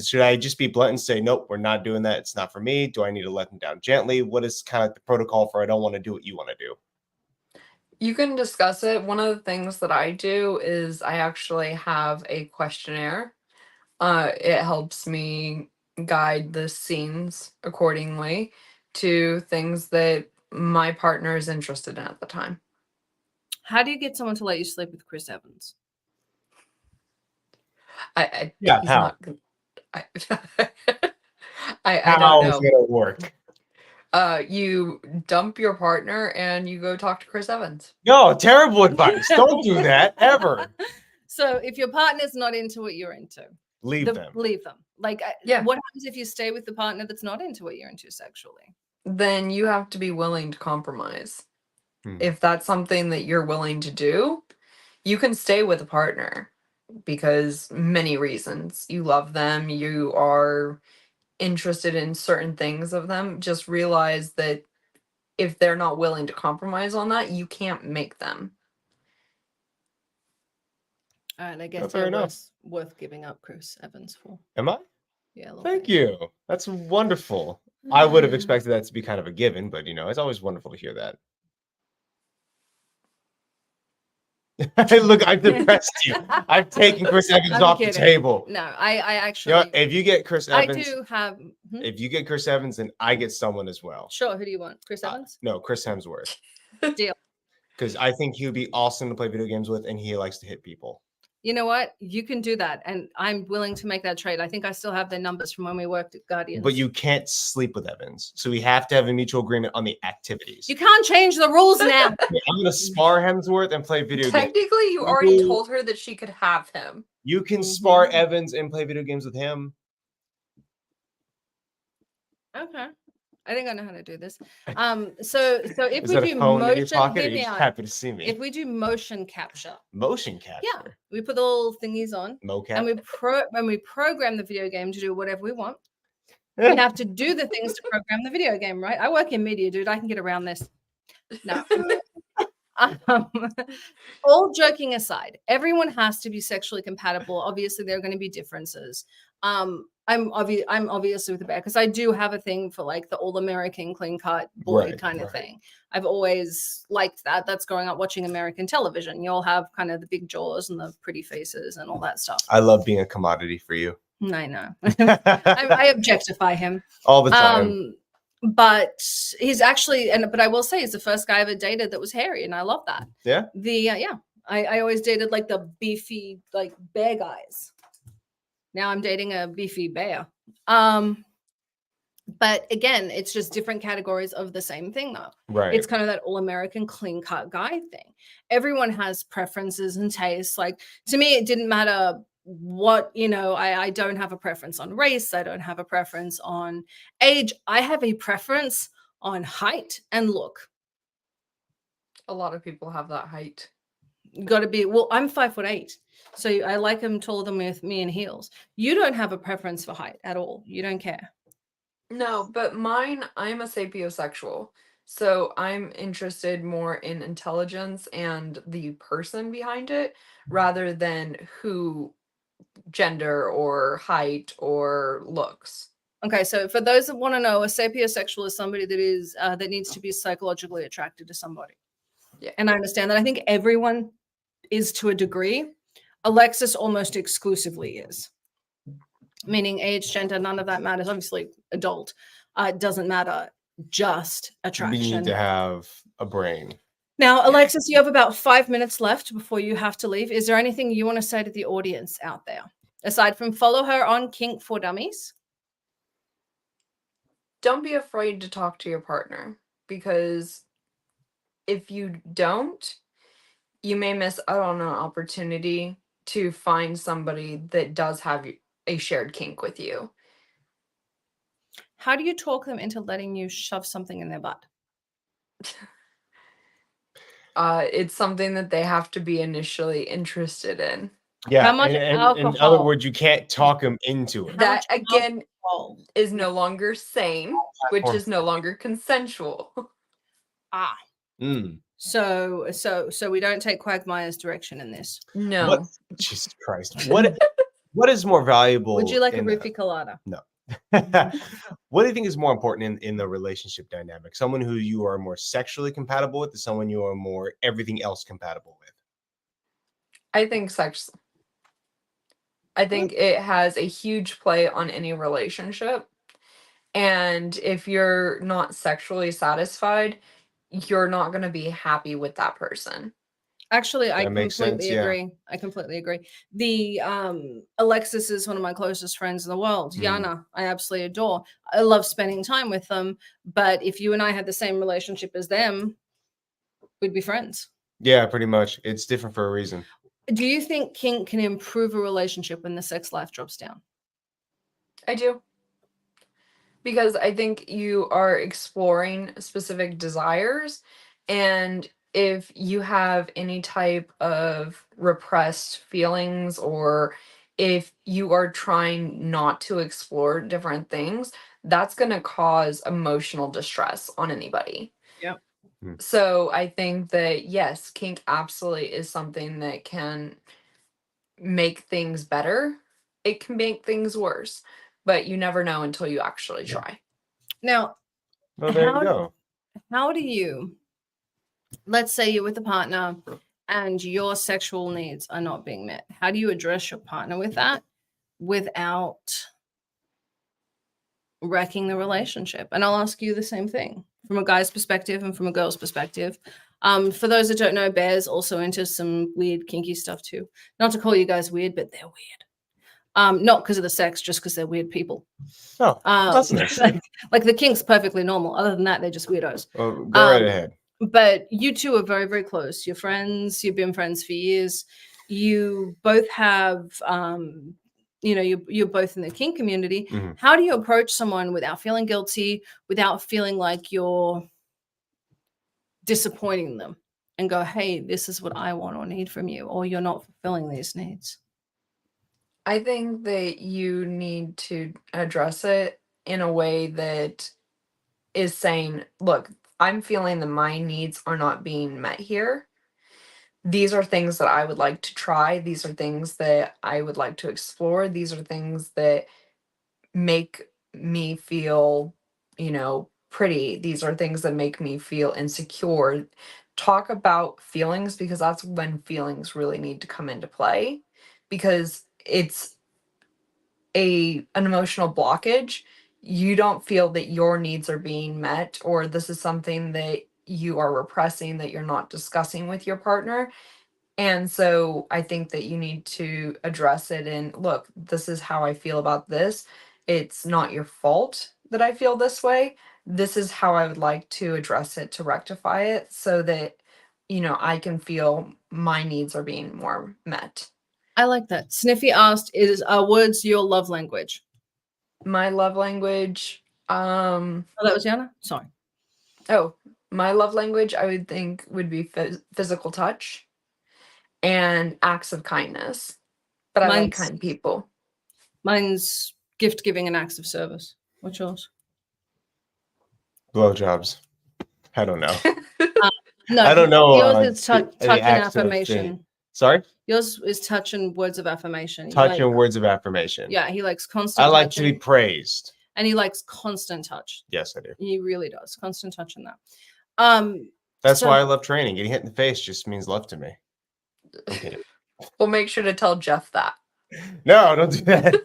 Should I just be blunt and say, nope, we're not doing that. It's not for me. Do I need to let them down gently? What is kind of the protocol for I don't want to do what you want to do? You can discuss it. One of the things that I do is I actually have a questionnaire. It helps me guide the scenes accordingly to things that my partner is interested in at the time. How do you get someone to let you sleep with Chris Evans? He's how? Not, I How don't is know. it gonna work? You dump your partner and you go talk to Chris Evans. No, terrible advice. Don't do that ever. So if your partner's not into what you're into, leave them. Leave them. Like, yeah. What happens if you stay with the partner that's not into what you're into sexually? Then you have to be willing to compromise. If that's something that you're willing to do, you can stay with a partner because many reasons. You love them, you are interested in certain things of them. Just realize that if they're not willing to compromise on that, you can't make them. All right, I guess you're worth giving up Chris Evans for. Am I? Yeah. Thank you. That's wonderful. I would have expected that to be kind of a given, but it's always wonderful to hear that. Look, I've depressed you. I've taken Chris Evans off the table. No, I actually. If you get Chris Evans, I do have. If you get Chris Evans, then I get someone as well. Sure. Who do you want? Chris Evans? No, Chris Hemsworth. Deal. Because I think he would be awesome to play video games with, and he likes to hit people. You know what? You can do that, and I'm willing to make that trade. I think I still have their numbers from when we worked at Guardians. But you can't sleep with Evans, so we have to have a mutual agreement on the activities. You can't change the rules now. I'm gonna spar Hemsworth and play video games. Technically, you already told her that she could have him. You can spar Evans and play video games with him. Okay. I think I know how to do this. So if Is we that do a phone motion, in your pocket, or are you just happy to see me? If we do motion capture. Motion capture. Yeah, we put the little thingies on, mocap, and when we program the video game to do whatever we want, we have to do the things to program the video game, right? I work in media, dude. I can get around this. No. All joking aside, everyone has to be sexually compatible. Obviously, there are going to be differences. I'm obviously with the Bear because I do have a thing for like the all-American clean-cut boy kind of thing. I've always liked that. That's growing up watching American television. You all have kind of the big jaws and the pretty faces and all that stuff. I love being a commodity for you. I know. I objectify him all the time. But he's actually, but I will say he's the first guy I ever dated that was hairy, and I love that. Yeah. I always dated like the beefy like bear guys. Now I'm dating a beefy bear. But again, it's just different categories of the same thing, though. Right. It's kind of that all-American clean-cut guy thing. Everyone has preferences and tastes. Like to me, it didn't matter what, I don't have a preference on race. I don't have a preference on age. I have a preference on height and look. A lot of people have that height. Got to be, I'm 5'8". So I like him taller than me in heels. You don't have a preference for height at all. You don't care. No, but mine, I'm a sapiosexual. So I'm interested more in intelligence and the person behind it rather than who gender or height or looks. Okay, so for those that want to know, a sapiosexual is somebody that is that needs to be psychologically attracted to somebody. Yeah. And I understand that. I think everyone is to a degree. Alexis almost exclusively is. Meaning age, gender, none of that matters. Obviously, adult. It doesn't matter. Just You attraction. need to have a brain. Now, Alexis, you have about 5 minutes left before you have to leave. Is there anything you want to say to the audience out there? Aside from follow her on Kink4Dummies. Don't be afraid to talk to your partner, because if you don't, you may miss out on an opportunity to find somebody that does have a shared kink with you. How do you talk them into letting you shove something in their butt? It's something that they have to be initially interested in. Yeah, How much and in other alcohol? words, you can't talk them into it. How That much again alcohol? is no longer sane, which Platform. is no longer consensual. Ah, Mm. so we don't take Quagmire's direction in this. No. What? Jesus Christ! What is more valuable? Would you like a in roofie colada? what do you think is more important in the relationship dynamic? Someone who you are more sexually compatible with, or someone you are more everything else compatible with? I think sex. I think it has a huge play on any relationship. And if you're not sexually satisfied, you're not going to be happy with that person. Actually, I That makes sense, completely yeah. agree. I completely agree. The Alexis is one of my closest friends in the world. Mm. Yana, I absolutely adore. I love spending time with them. But if you and I had the same relationship as them, we'd be friends. Yeah, pretty much. It's different for a reason. Do you think kink can improve a relationship when the sex life drops down? I do. Because I think you are exploring specific desires. And if you have any type of repressed feelings, or if you are trying not to explore different things, that's going to cause emotional distress on anybody. Yep. So I think that, yes, kink absolutely is something that can make things better. It can make things worse, but you never know until you actually try. Now, Well, there you go. how do you, let's say you're with a partner and your sexual needs are not being met. How do you address your partner with that without wrecking the relationship? And I'll ask you the same thing from a guy's perspective and from a girl's perspective. For those that don't know, Bear's also into some weird kinky stuff too. Not to call you guys weird, but they're weird. Not because of the sex, just because they're weird people. Oh, that's nice. Like the kink's perfectly normal. Other than that, they're just weirdos. Well, go right ahead. But you two are very, very close. You're friends. You've been friends for years. You both have, you're both in the kink community. Mm-hmm. How do you approach someone without feeling guilty, without feeling like you're disappointing them, and go, hey, this is what I want or need from you, or you're not fulfilling these needs? I think that you need to address it in a way that is saying, look, I'm feeling that my needs are not being met here. These are things that I would like to try. These are things that I would like to explore. These are things that make me feel, pretty. These are things that make me feel insecure. Talk about feelings, because that's when feelings really need to come into play, because it's an emotional blockage. You don't feel that your needs are being met, or this is something that you are repressing, that you're not discussing with your partner. And so I think that you need to address it and look, this is how I feel about this. It's not your fault that I feel this way. This is how I would like to address it to rectify it, so that I can feel my needs are being more met. I like that. Sniffy asked, is words your love language? My love language, Oh, that was Yana? Sorry. Oh, my love language, I would think, would be physical touch and acts of kindness. But I like kind people. Mine's gift giving and acts of service. What's yours? Blowjobs. I don't know. No, I don't know. Yours is touch and affirmation. Sorry? Yours is touch and words of affirmation. Touch and words of affirmation. Yeah, he likes constant. I like to be praised. And he likes constant touch. Yes, I do. He really does. Constant touch in that. That's So- why I love training. Getting hit in the face just means love to me. I'm kidding. We'll make sure to tell Jeff that. No, don't do that.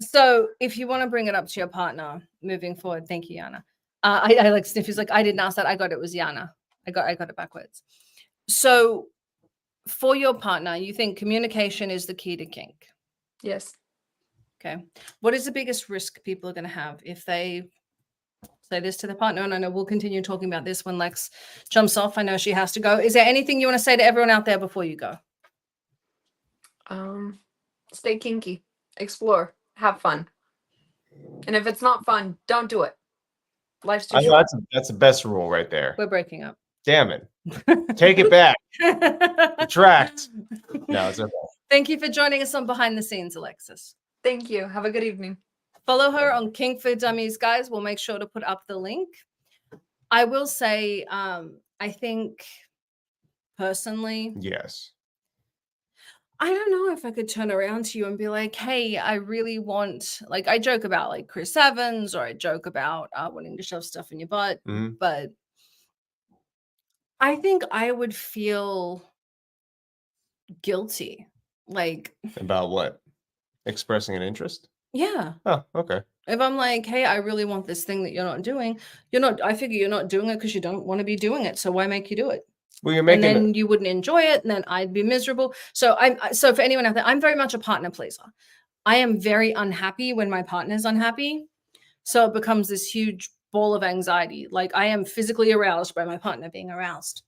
So if you want to bring it up to your partner moving forward, thank you, Yana. I like Sniffy's like, I didn't ask that. I got it was Yana. I got it backwards. So for your partner, you think communication is the key to kink? Yes. Okay. What is the biggest risk people are going to have if they say this to their partner? And I know we'll continue talking about this when Lex jumps off. I know she has to go. Is there anything you want to say to everyone out there before you go? Stay kinky, explore, have fun. And if it's not fun, don't do it. Life's too I know short. that's the best rule right there. We're breaking up. Damn it. Take it back. Retract. No, it's okay. Thank you for joining us on Behind the Scenes, Alexis. Thank you. Have a good evening. Follow her on Kink4Dummies, guys. We'll make sure to put up the link. I will say, I think personally, Yes. I don't know if I could turn around to you and be like, hey, I really want, like, I joke about like Chris Evans, or I joke about wanting to shove stuff in your butt, Mhm. but I think I would feel guilty. Like, About what? Expressing an interest? yeah. Oh, okay. If I'm like, hey, I really want this thing that you're not doing, I figure you're not doing it because you don't want to be doing it. So why make you do it? Well, you're And making then you wouldn't enjoy it, and then I'd be miserable. So so for anyone out there, I'm very much a partner pleaser. I am very unhappy when my partner's unhappy. So it becomes this huge ball of anxiety. Like I am physically aroused by my partner being aroused.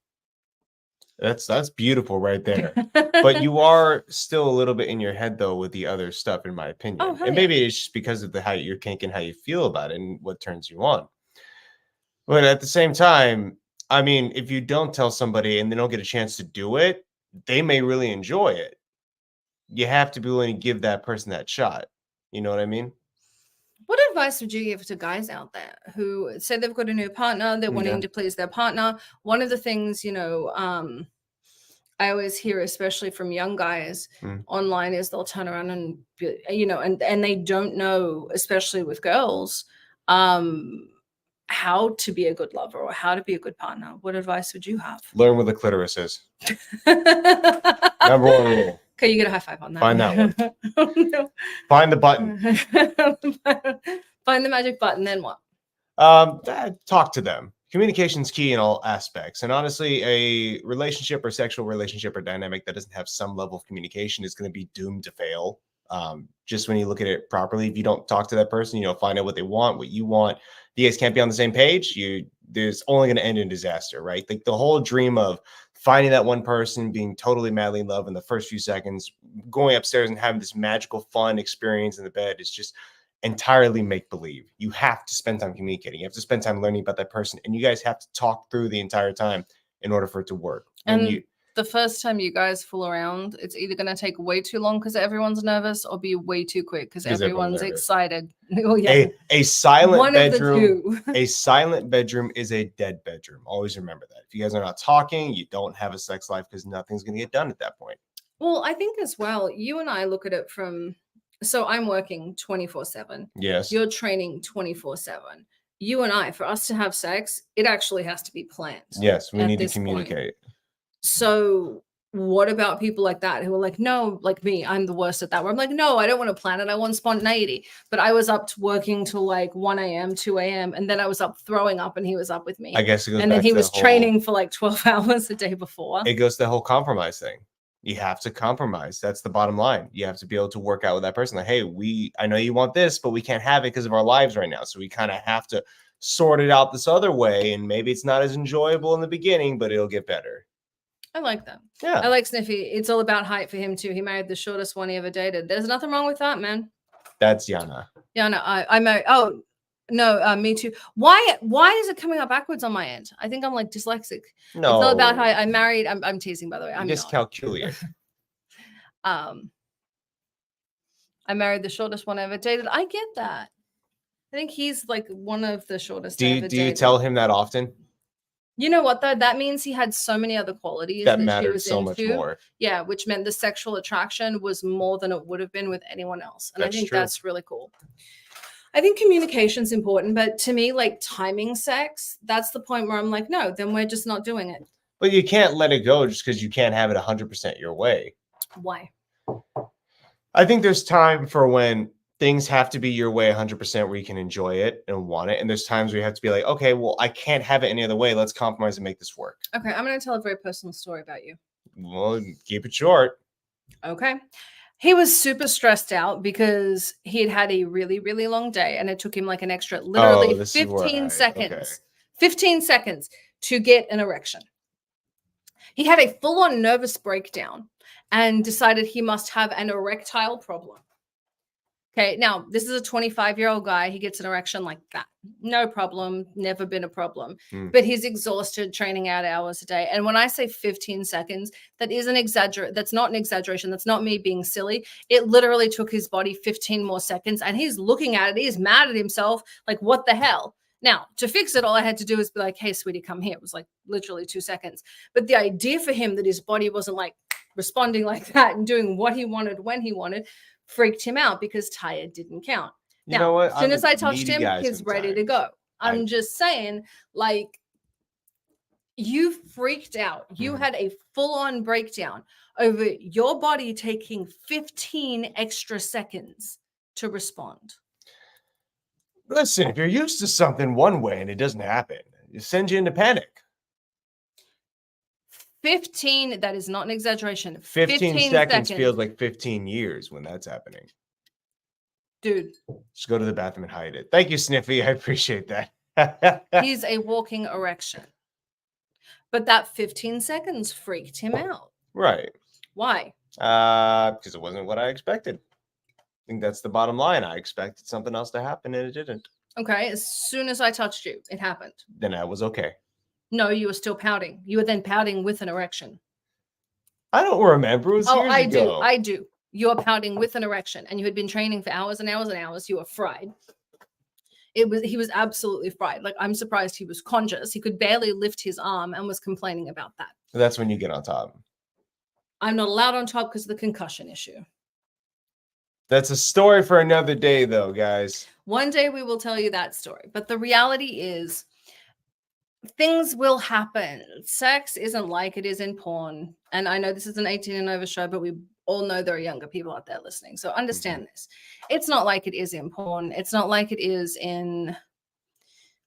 that's beautiful right there. But you are still a little bit in your head though with the other stuff, in my opinion. Oh, hell And maybe it's just because of how you're kink and how you feel about it and what turns you on. But at the same time, I mean, if you don't tell somebody and they don't get a chance to do it, they may really enjoy it. You have to be willing to give that person that shot. You know what I mean? What advice would you give to guys out there who say they've got a new partner, they're wanting to please their partner? One of the things, I always hear, especially from young guys online, is they'll turn around and, and they don't know, especially with girls, how to be a good lover or how to be a good partner. What advice would you have? Learn what the clitoris is. Number one rule. Okay, you get a high five on that. Find that one. Oh, no. Find the button. Find the magic button, then what? Talk to them. Communication's key in all aspects. And honestly, a relationship or sexual relationship or dynamic that doesn't have some level of communication is going to be doomed to fail. Just when you look at it properly, if you don't talk to that person, find out what they want, what you want. If you guys can't be on the same page, there's only going to end in disaster, right? Like the whole dream of finding that one person, being totally madly in love in the first few seconds, going upstairs and having this magical fun experience in the bed is just entirely make-believe. You have to spend time communicating. You have to spend time learning about that person, and you guys have to talk through the entire time in order for it to work. And the first time you guys fool around, it's either going to take way too long because everyone's nervous, or be way too quick because everyone's excited. Oh, yeah. A silent One bedroom. of the two. A silent bedroom is a dead bedroom. Always remember that. If you guys are not talking, you don't have a sex life because nothing's going to get done at that point. Well, I think as well, you and I look at it from, so I'm working 24/7. Yes. You're training 24/7. You and I, for us to have sex, it actually has to be planned. Yes, we need to communicate. So what about people like that who are like, no, like me, I'm the worst at that. Where I'm like, no, I don't want to plan it. I want spontaneity. But I was up to working till like 1 a.m., 2 a.m. And then I was up throwing up and he was up with me. I guess it goes and then back he to was training for like 12 hours a day before. It goes to the whole compromise thing. You have to compromise. That's the bottom line. You have to be able to work out with that person. Like, hey, I know you want this, but we can't have it because of our lives right now. So we kind of have to sort it out this other way. And maybe it's not as enjoyable in the beginning, but it'll get better. I like that. Yeah. I like Sniffy. It's all about height for him too. He married the shortest one he ever dated. There's nothing wrong with that, man. That's Yana. Yeah, no, I married. Oh, no, me too. Why is it coming up backwards on my end? I think I'm like dyslexic. No. It's all about height. I married. I'm teasing, by the way. I'm dyscalculic. I married the shortest one I ever dated. I get that. I think he's like one of the shortest. Do you tell him that often? You know what though? That means he had so many other qualities that mattered so much more. Yeah, which meant the sexual attraction was more than it would have been with anyone else. And I think that's really cool. I think communication's important, but to me, like timing sex, that's the point where I'm like, no, then we're just not doing it. But you can't let it go just because you can't have it 100% your way. Why? I think there's time for when things have to be your way 100% where you can enjoy it and want it. And there's times where you have to be like, okay, well, I can't have it any other way. Let's compromise and make this work. Okay, I'm going to tell a very personal story about you. Well, keep it short. Okay. He was super stressed out because he had had a really, really long day and it took him like an extra, literally 15 seconds, okay. 15 seconds to get an erection. He had a full-on nervous breakdown and decided he must have an erectile problem. Okay, now this is a 25-year-old guy. He gets an erection like that. No problem, never been a problem. But he's exhausted, training out hours a day. And when I say 15 seconds, that is an exaggeration. That's not an exaggeration. That's not me being silly. It literally took his body 15 more seconds. And he's looking at it. He's mad at himself. Like, what the hell? Now, to fix it, all I had to do was be like, hey, sweetie, come here. It was like literally 2 seconds. But the idea for him that his body wasn't like responding like that and doing what he wanted when he wanted freaked him out because tired didn't count. You know what? As soon as I touched him, he's ready to go. I'm just saying, like, you freaked out. You had a full-on breakdown over your body taking 15 extra seconds to respond. Listen, if you're used to something one way and it doesn't happen, it sends you into panic. 15, that is not an exaggeration. 15 seconds feels like 15 years when that's happening. Dude. Just go to the bathroom and hide it. Thank you, Sniffy. I appreciate that. He's a walking erection. But that 15 seconds freaked him out. Right. Why? Because it wasn't what I expected. I think that's the bottom line. I expected something else to happen and it didn't. Okay. As soon as I touched you, it happened. Then I was okay. No, you were still pouting. You were then pouting with an erection. I don't remember. It was years ago. I do. You were pouting with an erection, and you had been training for hours and hours and hours. You were fried. He was absolutely fried. Like, I'm surprised he was conscious. He could barely lift his arm and was complaining about that. So that's when you get on top. I'm not allowed on top because of the concussion issue. That's a story for another day, though, guys. One day we will tell you that story. But the reality is, things will happen. Sex isn't like it is in porn. And I know this is an 18 and over show, but we all know there are younger people out there listening. So understand this. It's not like it is in porn. It's not like it is on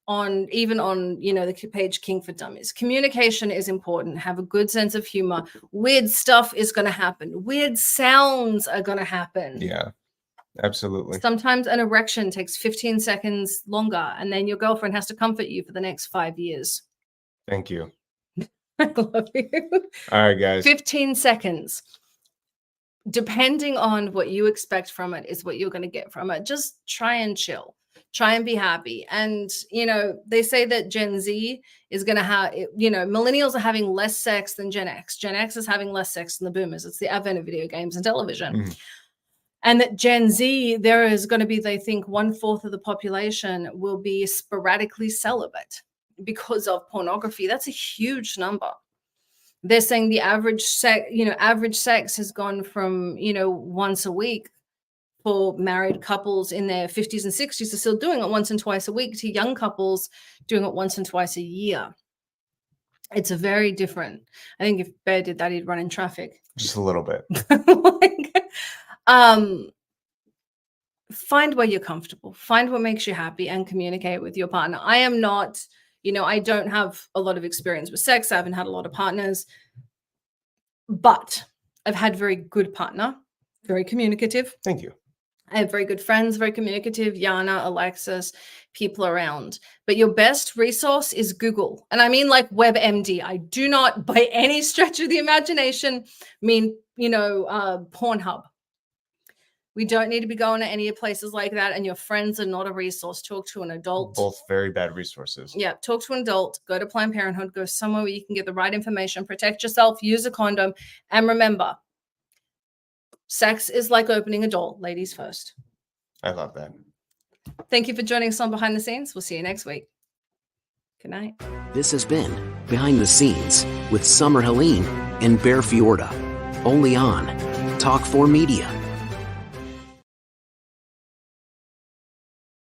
the page Kink4Dummies. Communication is important. Have a good sense of humor. Weird stuff is going to happen. Weird sounds are going to happen. Yeah. Absolutely. Sometimes an erection takes 15 seconds longer, and then your girlfriend has to comfort you for the next 5 years. Thank you. I love you. All right, guys. 15 seconds. Depending on what you expect from it is what you're going to get from it. Just try and chill. Try and be happy. And, they say that Gen Z is going to have, millennials are having less sex than Gen X. Gen X is having less sex than the boomers. It's the advent of video games and television. Mm-hmm. And that Gen Z, there is going to be, they think, 1/4 of the population will be sporadically celibate because of pornography. That's a huge number. They're saying the average sex has gone from, once a week for married couples in their 50s and 60s are still doing it once and twice a week to young couples doing it once and twice a year. It's a very different. I think if Bear did that, he'd run in traffic. Just a little bit. Find where you're comfortable, find what makes you happy, and communicate with your partner. I am not, I don't have a lot of experience with sex. I haven't had a lot of partners, but I've had very good partner, very communicative. Thank you. I have very good friends, very communicative, Yana, Alexis, people around. But your best resource is Google. And I mean like WebMD. I do not, by any stretch of the imagination, mean, Pornhub. We don't need to be going to any places like that. And your friends are not a resource. Talk to an adult. Both very bad resources. Yeah. Talk to an adult. Go to Planned Parenthood. Go somewhere where you can get the right information. Protect yourself. Use a condom. And remember, sex is like opening a door. Ladies first. I love that. Thank you for joining us on Behind the Scenes. We'll see you next week. Good night. This has been Behind the Scenes with Summer Helene and Bear Fiorda. Only on Talk4 Media.